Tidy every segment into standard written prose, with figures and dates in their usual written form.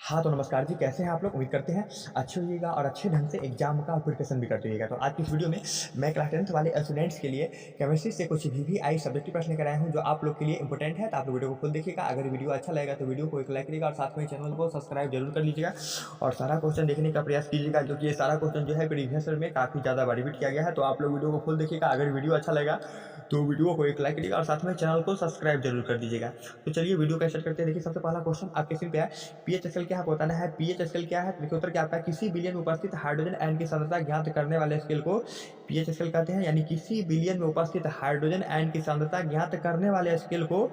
हाँ, तो नमस्कार जी, कैसे हैं आप लोग? उम्मीद करते हैं अच्छे होइएगा और अच्छे ढंग से एग्ज़ाम का प्रिपरेशन भी करते होइएगा। तो आज की इस वीडियो में मैं क्लास 10th वाले स्टूडेंट्स के लिए केमिस्ट्री से कुछ वीवीआई सब्जेक्टिव प्रश्न लेकर आया हूँ, जो आप लोग के लिए इंपॉर्टेंट है। तो आप लोग वीडियो को फुल देखिएगा। अगर वीडियो अच्छा लगेगा तो वीडियो को एक लाइक करिएगा और साथ में चैनल को सब्सक्राइब जरूर कर लीजिएगा और सारा क्वेश्चन देखने का प्रयास कीजिएगा, क्योंकि ये सारा क्वेश्चन जो है प्रीवियस ईयर में काफ़ी ज़्यादा रिपीट किया गया है। तो आप लोग वीडियो को फुल देखिएगा। अगर वीडियो अच्छा लगेगा तो वीडियो को एक लाइक करिएगा और साथ में चैनल को सब्सक्राइब जरूर कर दीजिएगा। तो चलिए वीडियो का स्टार्ट करते हैं। देखिए, सबसे पहला क्वेश्चन आपके स्क्रीन पे है, पीएच स्केल क्या है बताना है। पीएच स्केल क्या है? तो देखिए उत्तर क्या आपका, किसी बिलियन में उपस्थित हाइड्रोजन आयन की सांद्रता ज्ञात करने वाले स्केल को पीएच स्केल कहते हैं। यानी किसी बिलियन में उपस्थित हाइड्रोजन आयन की सांद्रता ज्ञात करने वाले स्केल को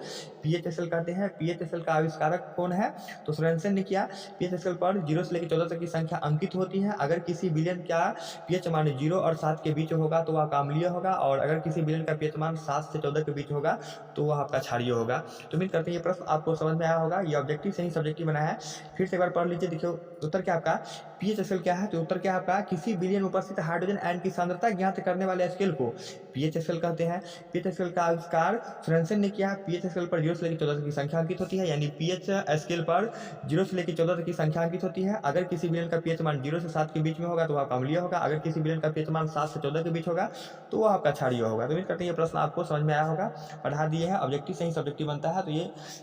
पीएच स्केल कहते हैं। पीएच स्केल का आविष्कारक कौन है? तो सोरेनसन ने किया। पीएच स्केल पर 0 से लेकर 14 तक की संख्या अंकित होती है। अगर किसी बिलियन का पीएच मान 0 और 7 के बीच होगा तो वह अम्लीय होगा, और अगर किसी बिलियन का पीएच मान 7 से 14 के बीच होगा तो वह आपका क्षारीय होगा। तो उम्मीद करते हैं ये प्रश्न आपको समझ में आया होगा। ये ऑब्जेक्टिव से ही सब्जेक्टिव बनाया है। फिर से एक बार पढ़ लीजिए। देखिए उत्तर क्या आपका, पीएच स्केल क्या है? तो उत्तर क्या आपका, किसी बिलियन में उपस्थित हाइड्रोजन आयन की सांद्रता ज्ञात करने वाले स्केल को पीएच स्केल कहते हैं। पीएच स्केल का आविष्कार सोरेनसन ने किया। पीएच स्केल पर 0 से लेकर 14 तक की संख्या अंकित होती है। यानी पीएच स्केल पर 0 से लेकर 14 तक की संख्या अंकित होती है। अगर किसी बिलियन का पीएच मान 0 से 7 के बीच में होगा तो वह अम्लीय होगा। अगर किसी बिलियन का पीएच मान 7 से 14 के बीच होगा तो वह आपका क्षारीय होगा। तो उम्मीद करते हैं ये प्रश्न आपको समझ में आया होगा। पढ़ा दिए हैं, ऑब्जेक्टिव से ही सब्जेक्टिव बनता है। तो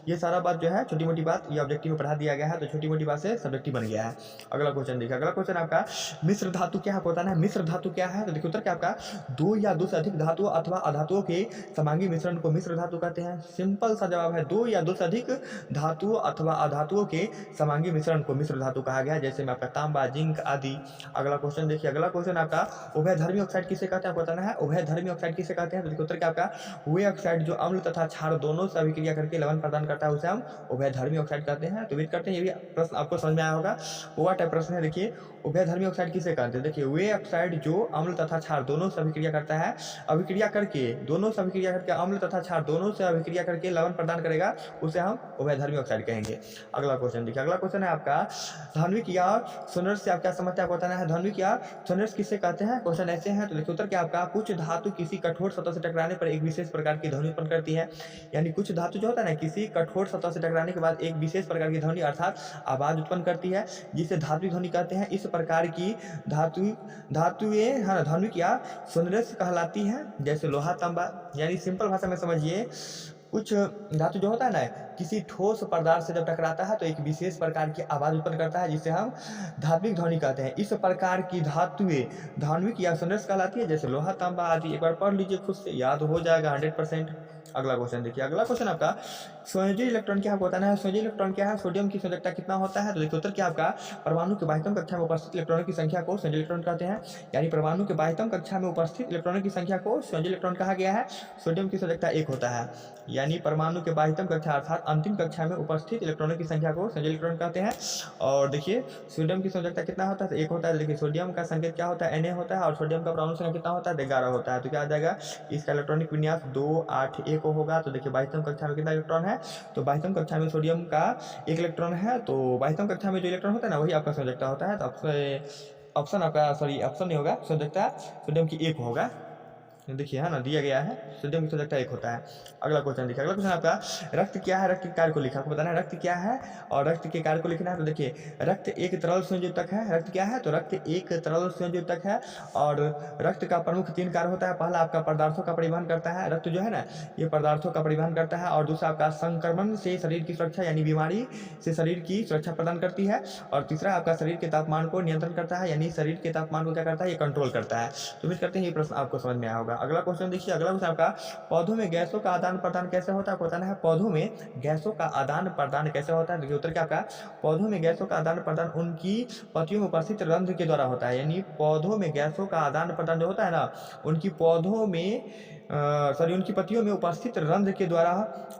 ये सारा बात जो है छोटी मोटी बात ये ऑब्जेक्टिव में पढ़ा दिया गया है, तो छोटी मोटी बात से सब्जेक्टिव बन गया है। अगला क्वेश्चन देखिए। अगला क्वेश्चन आपका, मिश्र धातु क्या है बताना है। मिश्र धातु क्या है? तो देखिए उत्तर क्या आपका, दो या दो से अधिक धातुओं अथवा अधातुओं के समांगी मिश्रण को मिश्र धातु कहते हैं। सिंपल सा जवाब है, दो या दो से अधिक धातुओं अथवा अधातुओं के समांगी मिश्रण को मिश्र धातु कहा गया है, जैसे में आपका तांबा, जिंक आदि। अगला क्वेश्चन देखिए। अगला क्वेश्चन आपका, उभयधर्मी ऑक्साइड किसे कहते हैं आपको बताना है। उभयधर्मी ऑक्साइड किसे कहते हैं? तो देखिए उत्तर क्या आपका, वे ऑक्साइड जो अम्ल तथा क्षार दोनों से अभिक्रिया करके लवण प्रदान करता है उसे हम उभयधर्मी ऑक्साइड कहते हैं। तो उम्मीद करते हैं ये भी प्रश्न आपको समझ में आया होगा। वो टाइप प्रश्न है। देखिए उभयधर्मी ऑक्साइड किसे कहते हैं? देखिए वे ऑक्साइड जो अम्ल तथा क्षार दोनों से अभिक्रिया करता है, अभिक्रिया करके दोनों से अभिक्रिया करके अम्ल तथा क्षार दोनों से अभिक्रिया करके लवण प्रदान करेगा, उसे हम उभयधर्मी ऑक्साइड कहेंगे। अगला क्वेश्चन देखिए। अगला क्वेश्चन है आपका, धान्विक या सोनर्स से आप क्या समझते हैं आपको बताना है। धान्विक या सोनर्स किसे कहते हैं? क्वेश्चन ऐसे हैं। तो देखिए उत्तर क्या आपका, कुछ धातु किसी कठोर सतह से टकराने पर एक विशेष प्रकार की ध्वनि उत्पन्न करती है। यानी कुछ धातु जो होता है ना, किसी कठोर सतह से टकराने के बाद एक विशेष प्रकार की ध्वनि अर्थात आवाज उत्पन्न करती है, जिसे धात्विक ध्वनि कहते हैं। इस प्रकार की धातुएं धान्विक या सोनरस कहलाती है, जैसे लोहा, तांबा। यानी सिंपल भाषा में समझिए, कुछ धातु जो होता है ना, किसी ठोस पदार्थ से जब टकराता है तो एक विशेष प्रकार की आवाज उत्पन्न करता है, जिसे हम धात्विक ध्वनि कहते हैं। इस प्रकार की धातुएं धान्विक या सोनरस कहलाती है, जैसे लोहा, तांबा आदि। एक बार पढ़ लीजिए, खुद से याद हो जाएगा 100%। अगला क्वेश्चन देखिए। अगला क्वेश्चन आपका, संयोजी इलेक्ट्रॉन क्या है बताना है। संयोजी इलेक्ट्रॉन क्या है? सोडियम की संयोजकता कितना होता है? तो देखिए उत्तर क्या आपका, परमाणु के बाह्यतम कक्षा में उपस्थित इलेक्ट्रॉनों की संख्या को संयोजी इलेक्ट्रॉन कहते हैं। यानी परमाणु के बाह्यतम कक्षा में उपस्थित इलेक्ट्रॉनों की संख्या को संयोजी इलेक्ट्रॉन कहा गया है। सोडियम की संयोजकता 1 होता है। यानी परमाणु के बाह्यतम कक्षा अर्थात अंतिम कक्षा में उपस्थित इलेक्ट्रॉनों की संख्या को संयोजी इलेक्ट्रॉन कहते हैं। और देखिए सोडियम की संयोजकता कितना होता है? तो 1 होता है। देखिए सोडियम का संकेत क्या होता है? Na होता है। और सोडियम का परमाणु संख्या कितना होता है? 11 होता है। तो क्या आ जाएगा, इसका इलेक्ट्रॉनिक विन्यास 2 8 1 होगा। तो देखिए बाह्यतम कक्षा में कितना इलेक्ट्रॉन है? तो बाह्यतम कक्षा में सोडियम का 1 इलेक्ट्रॉन है। तो बाह्यतम कक्षा में जो इलेक्ट्रॉन होता है ना, वही आपका संयोजकता होता है। तो ऑप्शन आपका, सॉरी ऑप्शन नहीं होगा, संयोजकता सोडियम की 1 होगा। देखिए है ना, दिया गया है सोडियम की संयोजकता 1 होता है। अगला क्वेश्चन देखिए। अगला क्वेश्चन आपका, रक्त क्या है? रक्त के कार्य को लिखा, आपको बताना है रक्त क्या है और रक्त के कार्य को लिखना है। तो देखिए रक्त एक तरल संयोजक है। रक्त क्या है? तो रक्त एक तरल संयोजक है। और रक्त का प्रमुख 3 कार्य होता है। पहला आपका पदार्थों का परिवहन करता है। रक्त जो है ना, ये पदार्थों का परिवहन करता है। और दूसरा आपका संक्रमण से शरीर की सुरक्षा, यानी बीमारी से शरीर की सुरक्षा प्रदान करती है। और तीसरा आपका शरीर के तापमान को नियंत्रण करता है, यानी शरीर के तापमान को क्या करता है? ये कंट्रोल करता है। तो उम्मीद करते हैं ये प्रश्न आपको समझ में आया होगा। अगला क्वेश्चन देखिए। अगला क्वेश्चन आपका, पौधों में गैसों का आदान प्रदान कैसे होता है आपको बताना है। पौधों में गैसों का आदान प्रदान कैसे होता है? देखिए उत्तर क्या आपका, पौधों में गैसों का आदान प्रदान उनकी पत्तियों में उपस्थित रंध्र के द्वारा होता है। यानी पौधों में गैसों का आदान प्रदान जो होता है ना, उनकी पौधों में उनकी पत्तियों में उपस्थित रंध्र के द्वारा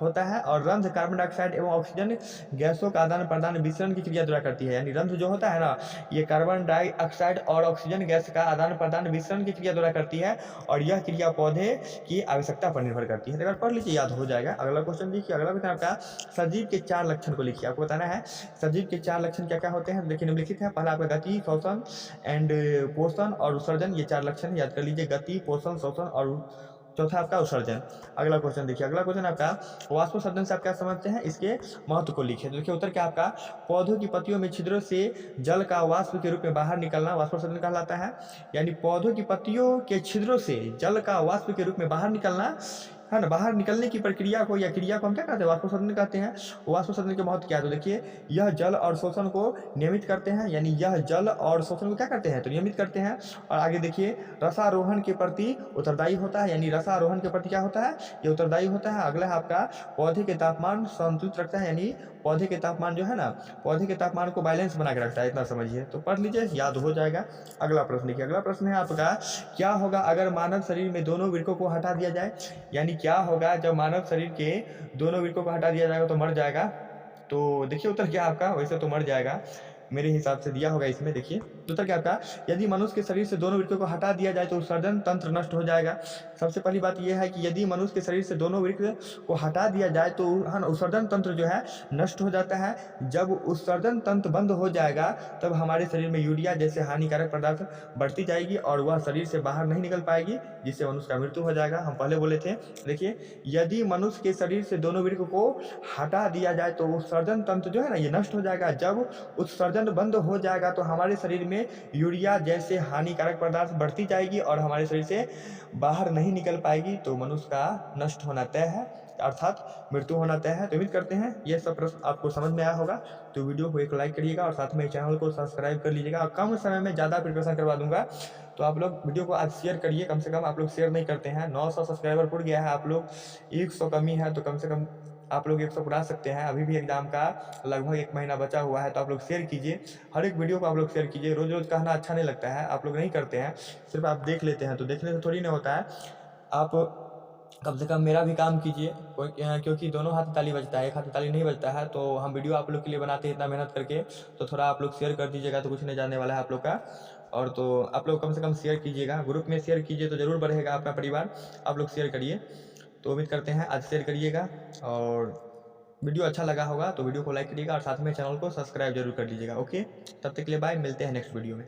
होता है। और रंध्र कार्बन डाइऑक्साइड एवं ऑक्सीजन गैसों का आदान प्रदान विसरण की क्रिया द्वारा करती है। यानी रंध्र जो होता है ना, ये कार्बन डाइऑक्साइड और ऑक्सीजन गैस का आदान प्रदान विसरण की क्रिया द्वारा करती है। और यह क्रिया पौधे की आवश्यकता पर निर्भर करती है। तो अगर पढ़ लीजिए, याद हो जाएगा। अगला क्वेश्चन देखिए। अगला क्वेश्चन आपका, सजीव के 4 लक्षण को लिखिए, आपको बताना है सजीव के 4 लक्षण क्या क्या होते हैं। देखिए निम्नलिखित है। पहला आपका गति, श्वसन एंड पोषण और उत्सर्जन, ये 4 लक्षण याद कर लीजिए। गति, पोषण, श्वसन और चौथा आपका उत्सर्जन। अगला क्वेश्चन देखिए, अगला क्वेश्चन आपका वाष्पोत्सर्जन से आप क्या समझते हैं, इसके महत्व को लिखिए। तो देखिए उत्तर क्या आपका, पौधों की पत्तियों में छिद्रों से जल का वाष्प के रूप में बाहर निकलना वाष्पोत्सर्जन कहलाता है। यानी पौधों की पत्तियों के छिद्रों से जल का वाष्प के रूप में बाहर निकलना है ना, बाहर निकलने की प्रक्रिया को या क्रिया को हम क्या कहते हैं, वाष्पोत्सर्जन कहते हैं। वाष्पोत्सर्जन के महत्व क्या है, तो देखिए यह जल और शोषण को नियमित करते हैं, यानी यह जल और शोषण को क्या करते हैं, तो नियमित करते हैं। और आगे देखिए रसारोहण के प्रति उत्तरदायी होता है, यानी रसारोहण के प्रति क्या होता है, ये उत्तरदायी होता है। अगला है आपका पौधे के तापमान संतुलित रखता है, यानी पौधे के तापमान जो है ना, पौधे के तापमान को बैलेंस बना के रखता है, इतना समझिए। तो पढ़ लीजिए, याद हो जाएगा। अगला प्रश्न देखिए, अगला प्रश्न है आपका, क्या होगा अगर मानव शरीर में दोनों वृक्कों को हटा दिया जाए, यानी क्या होगा जब मानव शरीर के दोनों वृक्कों को हटा दिया जाएगा तो मर जाएगा। तो देखिए उत्तर क्या आपका, वैसे तो मर जाएगा मेरे हिसाब से दिया होगा इसमें। देखिए उत्तर क्या आपका, यदि मनुष्य के शरीर से दोनों वृक्कों को हटा दिया जाए तो उत्सर्जन तंत्र नष्ट हो जाएगा। सबसे पहली बात यह है कि यदि मनुष्य के शरीर से दोनों वृक्क को हटा दिया जाए तो उत्सर्जन तंत्र जो है नष्ट हो जाता है। जब उत्सर्जन तंत्र बंद हो जाएगा तब हमारे शरीर में यूरिया जैसे हानिकारक पदार्थ बढ़ती जाएगी और वह शरीर से बाहर नहीं निकल पाएगी, जिससे मनुष्य का मृत्यु हो जाएगा। हम पहले बोले थे, देखिए यदि मनुष्य के शरीर से दोनों वृक्क को हटा दिया जाए तो उत्सर्जन तंत्र जो है ना ये नष्ट हो जाएगा। जब उत्सर्जन बंद हो जाएगा तो हमारे शरीर में यूरिया जैसे हानिकारक पदार्थ बढ़ती जाएगी और हमारे शरीर से बाहर नहीं निकल पाएगी, तो मनुष्य का नष्ट होना तय है, अर्थात मृत्यु होना तय है। तो उम्मीद करते हैं ये सब प्रश्न आपको समझ में आया होगा। तो वीडियो को एक लाइक करिएगा और साथ में चैनल को सब्सक्राइब कर लीजिएगा। और कम समय में ज़्यादा प्रिपरेशन करवा दूंगा, तो आप लोग वीडियो को आज शेयर करिए। कम से कम आप लोग शेयर नहीं करते हैं। 900 सब्सक्राइबर पुर गया है, आप लोग 100 कमी है, तो कम से कम आप लोग 100 पूरा सकते हैं। अभी भी एग्जाम का लगभग 1 महीना बचा हुआ है, तो आप लोग शेयर कीजिए। हर एक वीडियो को आप लोग शेयर कीजिए। रोज़ रोज़ कहना अच्छा नहीं लगता है, आप लोग नहीं करते हैं, सिर्फ आप देख लेते हैं। तो देखने से थोड़ी ना होता है, आप कम से कम मेरा भी काम कीजिए, क्योंकि दोनों हाथ ताली बजता है, एक हाथ ताली नहीं बजता है। तो हम वीडियो आप लोग के लिए बनाते हैं इतना मेहनत करके, तो थोड़ा आप लोग शेयर कर दीजिएगा, तो कुछ नहीं जाने वाला है आप लोग का। और तो आप लोग कम से कम शेयर कीजिएगा, ग्रुप में शेयर कीजिए तो ज़रूर बढ़ेगा आपका परिवार। आप लोग शेयर करिए। तो उम्मीद करते हैं आज शेयर करिएगा, और वीडियो अच्छा लगा होगा तो वीडियो को लाइक करिएगा और साथ में चैनल को सब्सक्राइब जरूर कर लीजिएगा। ओके, तब तक के लिए बाय, मिलते हैं नेक्स्ट वीडियो में।